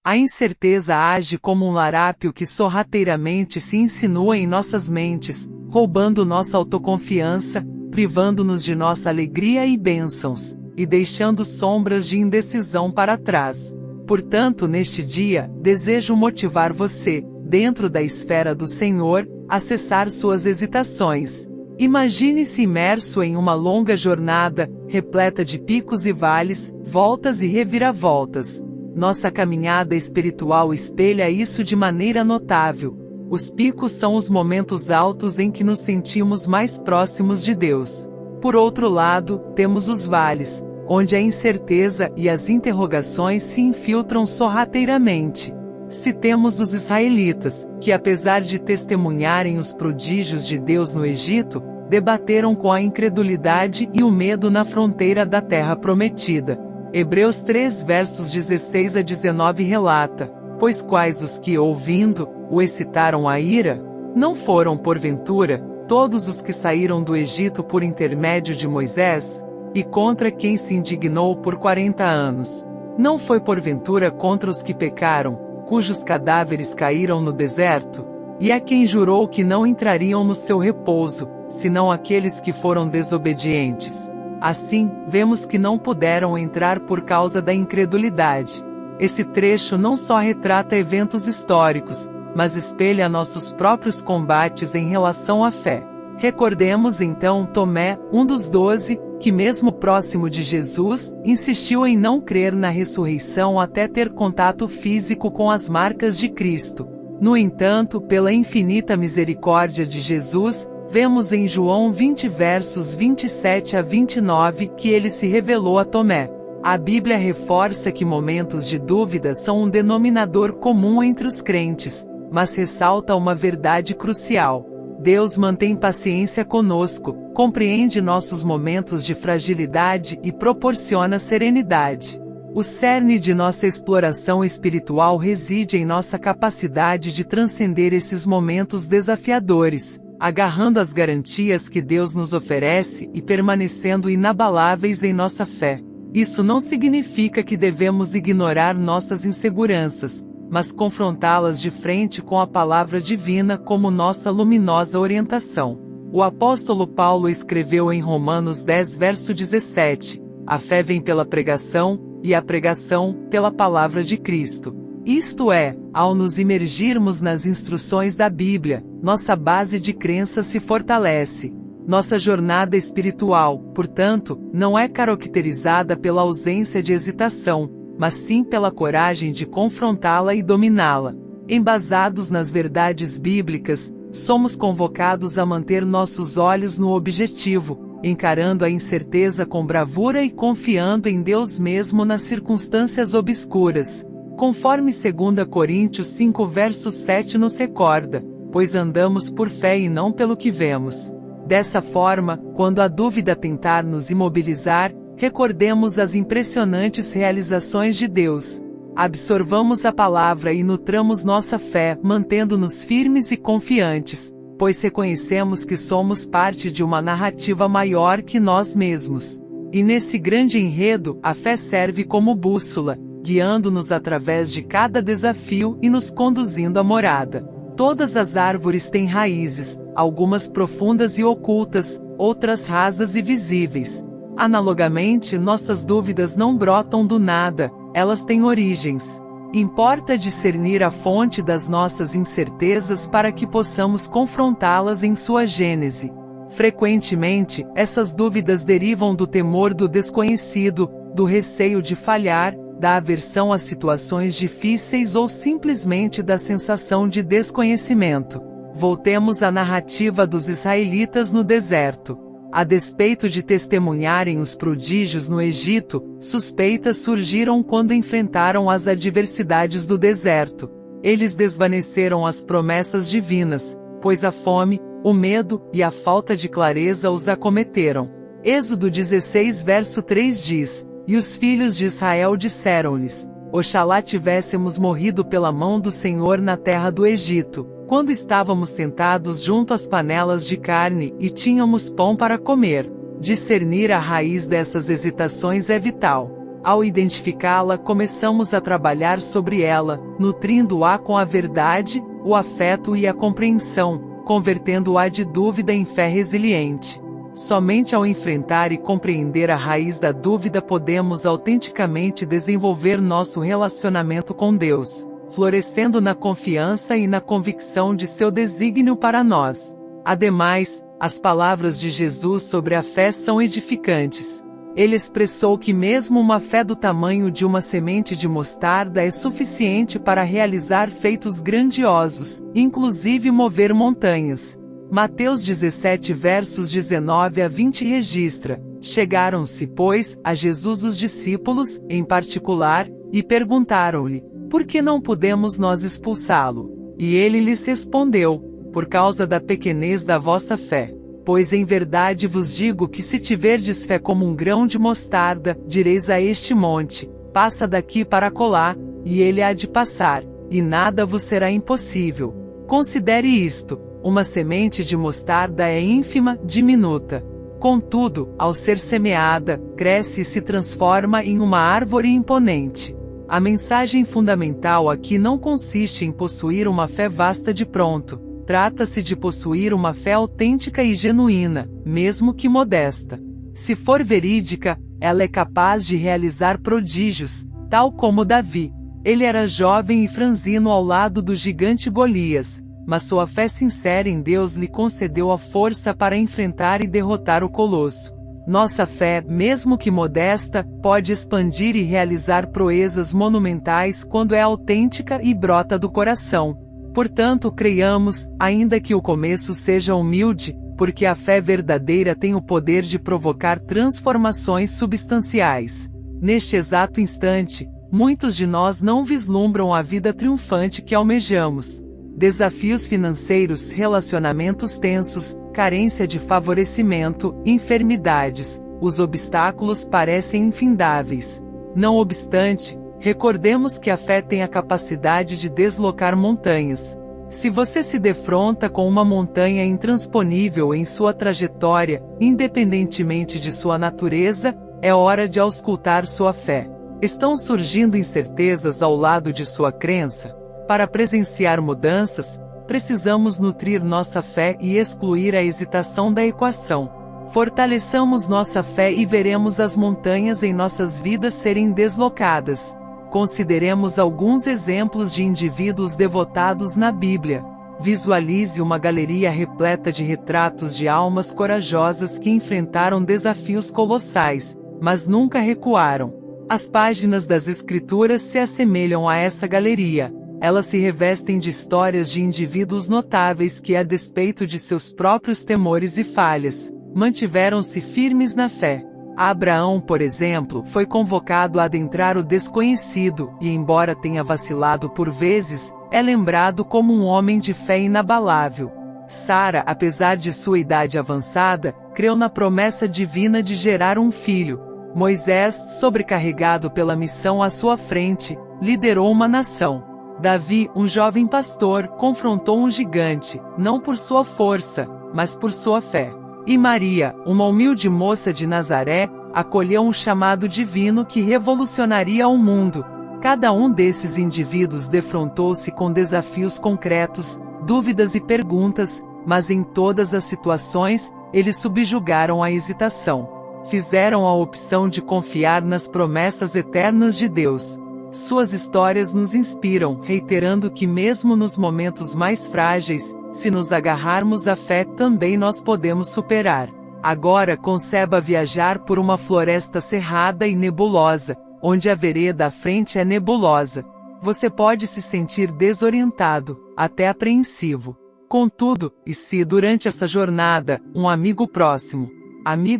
A incerteza age como um larápio que sorrateiramente se insinua em nossas mentes, roubando nossa autoconfiança, privando-nos de nossa alegria e bênçãos, e deixando sombras de indecisão para trás. Portanto, neste dia, desejo motivar você, dentro da esfera do Senhor, a cessar suas hesitações. Imagine-se imerso em uma longa jornada, repleta de picos e vales, voltas e reviravoltas. Nossa caminhada espiritual espelha isso de maneira notável. Os picos são os momentos altos em que nos sentimos mais próximos de Deus. Por outro lado, temos os vales, onde a incerteza e as interrogações se infiltram sorrateiramente. Citemos os israelitas, que apesar de testemunharem os prodígios de Deus no Egito, debateram com a incredulidade e o medo na fronteira da terra prometida. Hebreus 3 versos 16 a 19 relata: pois quais os que, ouvindo, o excitaram à ira? Não foram, porventura, todos os que saíram do Egito por intermédio de Moisés? E contra quem se indignou por 40 anos? Não foi porventura contra os que pecaram, cujos cadáveres caíram no deserto? E a quem jurou que não entrariam no seu repouso, senão aqueles que foram desobedientes? Assim, vemos que não puderam entrar por causa da incredulidade. Esse trecho não só retrata eventos históricos, mas espelha nossos próprios combates em relação à fé. Recordemos então Tomé, um dos 12, que mesmo próximo de Jesus, insistiu em não crer na ressurreição até ter contato físico com as marcas de Cristo. No entanto, pela infinita misericórdia de Jesus, vemos em João 20 versos 27 a 29 que ele se revelou a Tomé. A Bíblia reforça que momentos de dúvida são um denominador comum entre os crentes, mas ressalta uma verdade crucial. Deus mantém paciência conosco, compreende nossos momentos de fragilidade e proporciona serenidade. O cerne de nossa exploração espiritual reside em nossa capacidade de transcender esses momentos desafiadores, agarrando as garantias que Deus nos oferece e permanecendo inabaláveis em nossa fé. Isso não significa que devemos ignorar nossas inseguranças, mas confrontá-las de frente com a palavra divina como nossa luminosa orientação. O apóstolo Paulo escreveu em Romanos 10 verso 17, a fé vem pela pregação, e a pregação, pela palavra de Cristo. Isto é, ao nos imergirmos nas instruções da Bíblia, nossa base de crença se fortalece. Nossa jornada espiritual, portanto, não é caracterizada pela ausência de hesitação, mas sim pela coragem de confrontá-la e dominá-la. Embasados nas verdades bíblicas, somos convocados a manter nossos olhos no objetivo, encarando a incerteza com bravura e confiando em Deus mesmo nas circunstâncias obscuras. Conforme 2 Coríntios 5 verso 7 nos recorda, pois andamos por fé e não pelo que vemos. Dessa forma, quando a dúvida tentar nos imobilizar, recordemos as impressionantes realizações de Deus. Absorvamos a palavra e nutramos nossa fé, mantendo-nos firmes e confiantes, pois reconhecemos que somos parte de uma narrativa maior que nós mesmos. E nesse grande enredo, a fé serve como bússola, guiando-nos através de cada desafio e nos conduzindo à morada. Todas as árvores têm raízes, algumas profundas e ocultas, outras rasas e visíveis. Analogamente, nossas dúvidas não brotam do nada, elas têm origens. Importa discernir a fonte das nossas incertezas para que possamos confrontá-las em sua gênese. Frequentemente, essas dúvidas derivam do temor do desconhecido, do receio de falhar, da aversão a situações difíceis ou simplesmente da sensação de desconhecimento. Voltemos à narrativa dos israelitas no deserto. A despeito de testemunharem os prodígios no Egito, suspeitas surgiram quando enfrentaram as adversidades do deserto. Eles desvaneceram as promessas divinas, pois a fome, o medo e a falta de clareza os acometeram. Êxodo 16 verso 3 diz: E os filhos de Israel disseram-lhes: Oxalá tivéssemos morrido pela mão do Senhor na terra do Egito, quando estávamos sentados junto às panelas de carne e tínhamos pão para comer. Discernir a raiz dessas hesitações é vital. Ao identificá-la, começamos a trabalhar sobre ela, nutrindo-a com a verdade, o afeto e a compreensão, convertendo-a de dúvida em fé resiliente. Somente ao enfrentar e compreender a raiz da dúvida podemos autenticamente desenvolver nosso relacionamento com Deus, florescendo na confiança e na convicção de seu desígnio para nós. Ademais, as palavras de Jesus sobre a fé são edificantes. Ele expressou que mesmo uma fé do tamanho de uma semente de mostarda é suficiente para realizar feitos grandiosos, inclusive mover montanhas. Mateus 17 versos 19 a 20 registra: Chegaram-se, pois, a Jesus os discípulos, em particular, e perguntaram-lhe: Por que não podemos nós expulsá-lo? E ele lhes respondeu: Por causa da pequenez da vossa fé. Pois em verdade vos digo que se tiverdes fé como um grão de mostarda, direis a este monte: passa daqui para acolá, e ele há de passar, e nada vos será impossível. Considere isto: uma semente de mostarda é ínfima, diminuta. Contudo, ao ser semeada, cresce e se transforma em uma árvore imponente. A mensagem fundamental aqui não consiste em possuir uma fé vasta de pronto. Trata-se de possuir uma fé autêntica e genuína, mesmo que modesta. Se for verídica, ela é capaz de realizar prodígios, tal como Davi. Ele era jovem e franzino ao lado do gigante Golias, mas sua fé sincera em Deus lhe concedeu a força para enfrentar e derrotar o colosso. Nossa fé, mesmo que modesta, pode expandir e realizar proezas monumentais quando é autêntica e brota do coração. Portanto, creiamos, ainda que o começo seja humilde, porque a fé verdadeira tem o poder de provocar transformações substanciais. Neste exato instante, muitos de nós não vislumbram a vida triunfante que almejamos. Desafios financeiros, relacionamentos tensos, carência de favorecimento, enfermidades, os obstáculos parecem infindáveis. Não obstante, recordemos que a fé tem a capacidade de deslocar montanhas. Se você se defronta com uma montanha intransponível em sua trajetória, independentemente de sua natureza, é hora de auscultar sua fé. Estão surgindo incertezas ao lado de sua crença? Para presenciar mudanças, precisamos nutrir nossa fé e excluir a hesitação da equação. Fortaleçamos nossa fé e veremos as montanhas em nossas vidas serem deslocadas. Consideremos alguns exemplos de indivíduos devotados na Bíblia. Visualize uma galeria repleta de retratos de almas corajosas que enfrentaram desafios colossais, mas nunca recuaram. As páginas das Escrituras se assemelham a essa galeria. Elas se revestem de histórias de indivíduos notáveis que, a despeito de seus próprios temores e falhas, mantiveram-se firmes na fé. Abraão, por exemplo, foi convocado a adentrar o desconhecido, e embora tenha vacilado por vezes, é lembrado como um homem de fé inabalável. Sara, apesar de sua idade avançada, creu na promessa divina de gerar um filho. Moisés, sobrecarregado pela missão à sua frente, liderou uma nação. Davi, um jovem pastor, confrontou um gigante, não por sua força, mas por sua fé. E Maria, uma humilde moça de Nazaré, acolheu um chamado divino que revolucionaria o mundo. Cada um desses indivíduos defrontou-se com desafios concretos, dúvidas e perguntas, mas em todas as situações, eles subjugaram a hesitação. Fizeram a opção de confiar nas promessas eternas de Deus. Suas histórias nos inspiram, reiterando que mesmo nos momentos mais frágeis, se nos agarrarmos à fé, também nós podemos superar. Agora conceba viajar por uma floresta cerrada e nebulosa, onde a vereda à frente é nebulosa. Você pode se sentir desorientado, até apreensivo. Contudo, e se durante essa jornada, um amigo próximo,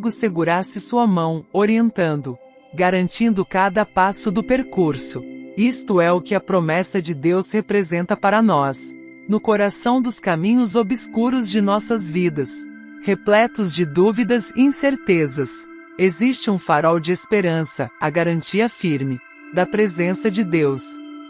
segurasse sua mão, orientando, garantindo cada passo do percurso. Isto é o que a promessa de Deus representa para nós. No coração dos caminhos obscuros de nossas vidas, repletos de dúvidas e incertezas, existe um farol de esperança, a garantia firme da presença de Deus.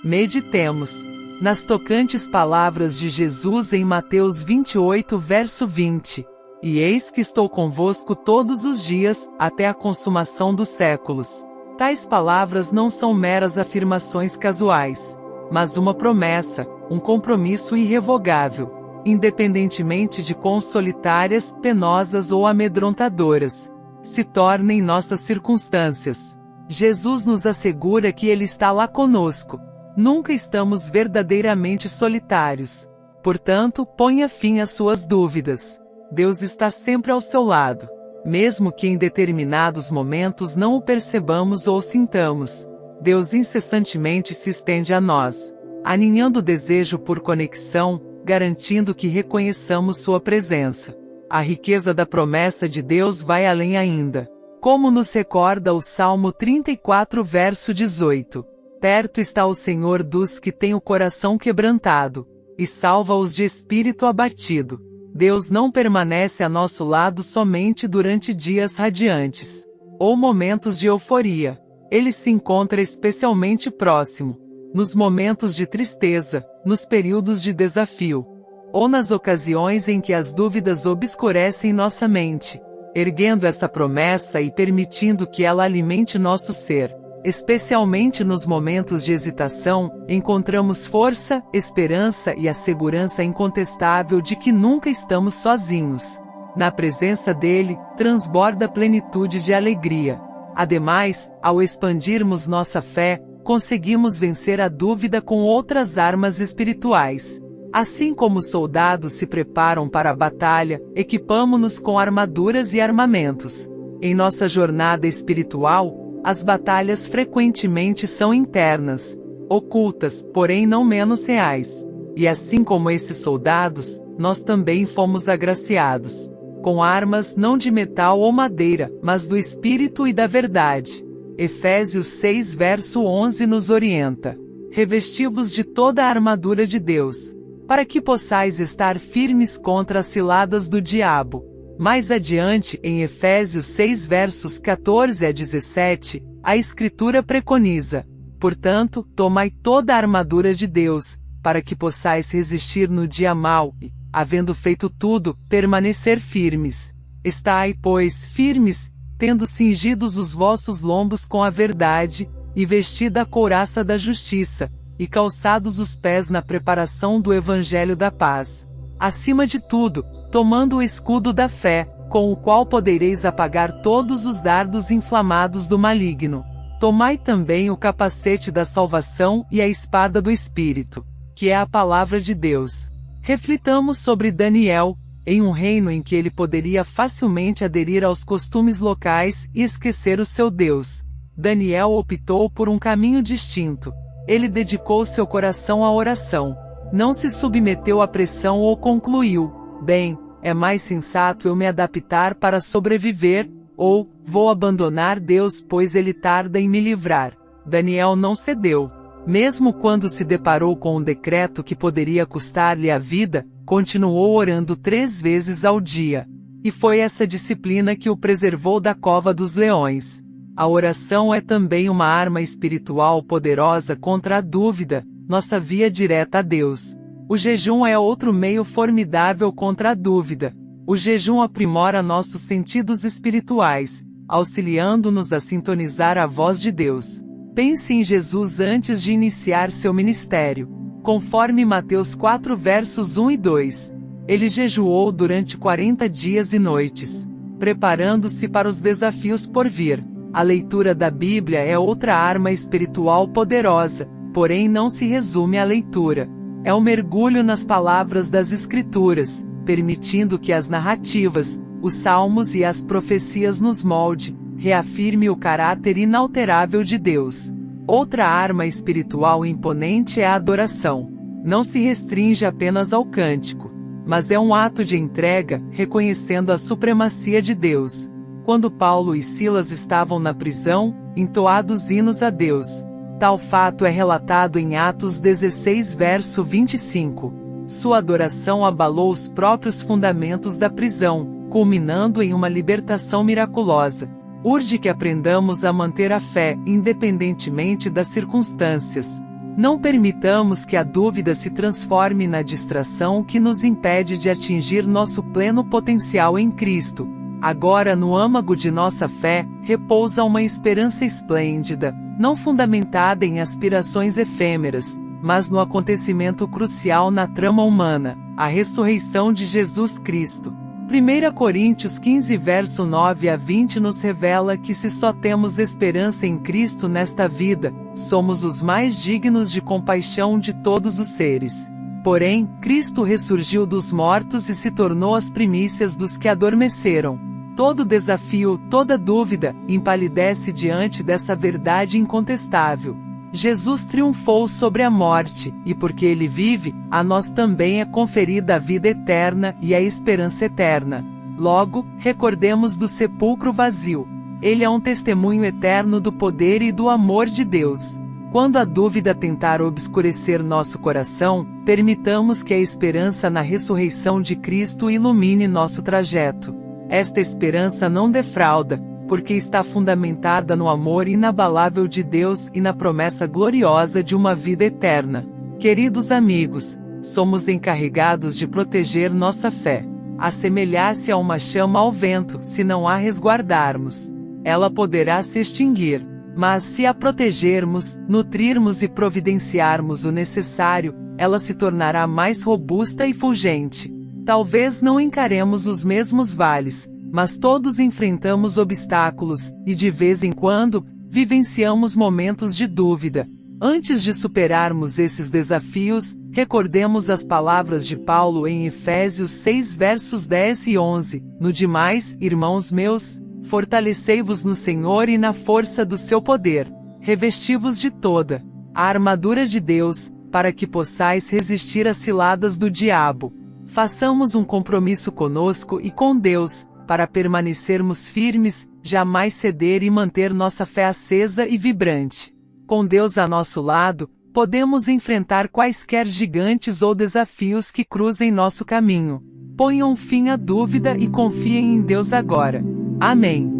Meditemos nas tocantes palavras de Jesus em Mateus 28, verso 20. E eis que estou convosco todos os dias, até a consumação dos séculos. Tais palavras não são meras afirmações casuais, mas uma promessa, um compromisso irrevogável, independentemente de quão solitárias, penosas ou amedrontadoras se tornem nossas circunstâncias. Jesus nos assegura que Ele está lá conosco. Nunca estamos verdadeiramente solitários. Portanto, ponha fim às suas dúvidas. Deus está sempre ao seu lado, mesmo que em determinados momentos não o percebamos ou sintamos. Deus incessantemente se estende a nós, aninhando o desejo por conexão, garantindo que reconheçamos sua presença. A riqueza da promessa de Deus vai além ainda. Como nos recorda o Salmo 34, verso 18. Perto está o Senhor dos que têm o coração quebrantado, e salva-os de espírito abatido. Deus não permanece a nosso lado somente durante dias radiantes, ou momentos de euforia. Ele se encontra especialmente próximo, nos momentos de tristeza, nos períodos de desafio, ou nas ocasiões em que as dúvidas obscurecem nossa mente. Erguendo essa promessa e permitindo que ela alimente nosso ser, especialmente nos momentos de hesitação, encontramos força, esperança e a segurança incontestável de que nunca estamos sozinhos. Na presença dele, transborda plenitude de alegria. Ademais, ao expandirmos nossa fé, conseguimos vencer a dúvida com outras armas espirituais. Assim como os soldados se preparam para a batalha, equipamo-nos com armaduras e armamentos. Em nossa jornada espiritual, as batalhas frequentemente são internas, ocultas, porém não menos reais. E assim como esses soldados, nós também fomos agraciados com armas não de metal ou madeira, mas do Espírito e da verdade. Efésios 6 verso 11 nos orienta: revesti-vos de toda a armadura de Deus, para que possais estar firmes contra as ciladas do diabo. Mais adiante, em Efésios 6 versos 14 a 17, a Escritura preconiza: portanto, tomai toda a armadura de Deus, para que possais resistir no dia mau e, havendo feito tudo, permanecer firmes. Estai, pois, firmes, tendo cingidos os vossos lombos com a verdade, e vestida a couraça da justiça, e calçados os pés na preparação do Evangelho da paz. Acima de tudo, tomando o escudo da fé, com o qual podereis apagar todos os dardos inflamados do maligno. Tomai também o capacete da salvação e a espada do Espírito, que é a palavra de Deus. Reflitamos sobre Daniel, em um reino em que ele poderia facilmente aderir aos costumes locais e esquecer o seu Deus. Daniel optou por um caminho distinto. Ele dedicou seu coração à oração. Não se submeteu à pressão ou concluiu: bem, é mais sensato eu me adaptar para sobreviver, ou, vou abandonar Deus pois ele tarda em me livrar. Daniel não cedeu. Mesmo quando se deparou com um decreto que poderia custar-lhe a vida, continuou orando 3 vezes ao dia. E foi essa disciplina que o preservou da cova dos leões. A oração é também uma arma espiritual poderosa contra a dúvida, nossa via direta a Deus. O jejum é outro meio formidável contra a dúvida. O jejum aprimora nossos sentidos espirituais, auxiliando-nos a sintonizar a voz de Deus. Pense em Jesus antes de iniciar seu ministério. Conforme Mateus 4 versos 1 e 2. Ele jejuou durante 40 dias e noites, preparando-se para os desafios por vir. A leitura da Bíblia é outra arma espiritual poderosa, porém não se resume à leitura. É um mergulho nas palavras das Escrituras, permitindo que as narrativas, os salmos e as profecias nos molde, reafirme o caráter inalterável de Deus. Outra arma espiritual imponente é a adoração. Não se restringe apenas ao cântico, mas é um ato de entrega, reconhecendo a supremacia de Deus. Quando Paulo e Silas estavam na prisão, entoados hinos a Deus. Tal fato é relatado em Atos 16 verso 25. Sua adoração abalou os próprios fundamentos da prisão, culminando em uma libertação miraculosa. Urge que aprendamos a manter a fé, independentemente das circunstâncias. Não permitamos que a dúvida se transforme na distração que nos impede de atingir nosso pleno potencial em Cristo. Agora no âmago de nossa fé, repousa uma esperança esplêndida, não fundamentada em aspirações efêmeras, mas no acontecimento crucial na trama humana, a ressurreição de Jesus Cristo. 1 Coríntios 15 verso 9 a 20 nos revela que se só temos esperança em Cristo nesta vida, somos os mais dignos de compaixão de todos os seres. Porém, Cristo ressurgiu dos mortos e se tornou as primícias dos que adormeceram. Todo desafio, toda dúvida, empalidece diante dessa verdade incontestável. Jesus triunfou sobre a morte, e porque ele vive, a nós também é conferida a vida eterna e a esperança eterna. Logo, recordemos do sepulcro vazio. Ele é um testemunho eterno do poder e do amor de Deus. Quando a dúvida tentar obscurecer nosso coração, permitamos que a esperança na ressurreição de Cristo ilumine nosso trajeto. Esta esperança não defrauda, porque está fundamentada no amor inabalável de Deus e na promessa gloriosa de uma vida eterna. Queridos amigos, somos encarregados de proteger nossa fé. Assemelhar-se a uma chama ao vento, se não a resguardarmos. Ela poderá se extinguir, mas se a protegermos, nutrirmos e providenciarmos o necessário, ela se tornará mais robusta e fulgente. Talvez não encaremos os mesmos vales, mas todos enfrentamos obstáculos, e de vez em quando, vivenciamos momentos de dúvida. Antes de superarmos esses desafios, recordemos as palavras de Paulo em Efésios 6 versos 10 e 11. No demais, irmãos meus, fortalecei-vos no Senhor e na força do seu poder. Revesti-vos de toda a armadura de Deus, para que possais resistir às ciladas do diabo. Façamos um compromisso conosco e com Deus, para permanecermos firmes, jamais ceder e manter nossa fé acesa e vibrante. Com Deus a nosso lado, podemos enfrentar quaisquer gigantes ou desafios que cruzem nosso caminho. Ponham fim à dúvida e confiem em Deus agora. Amém.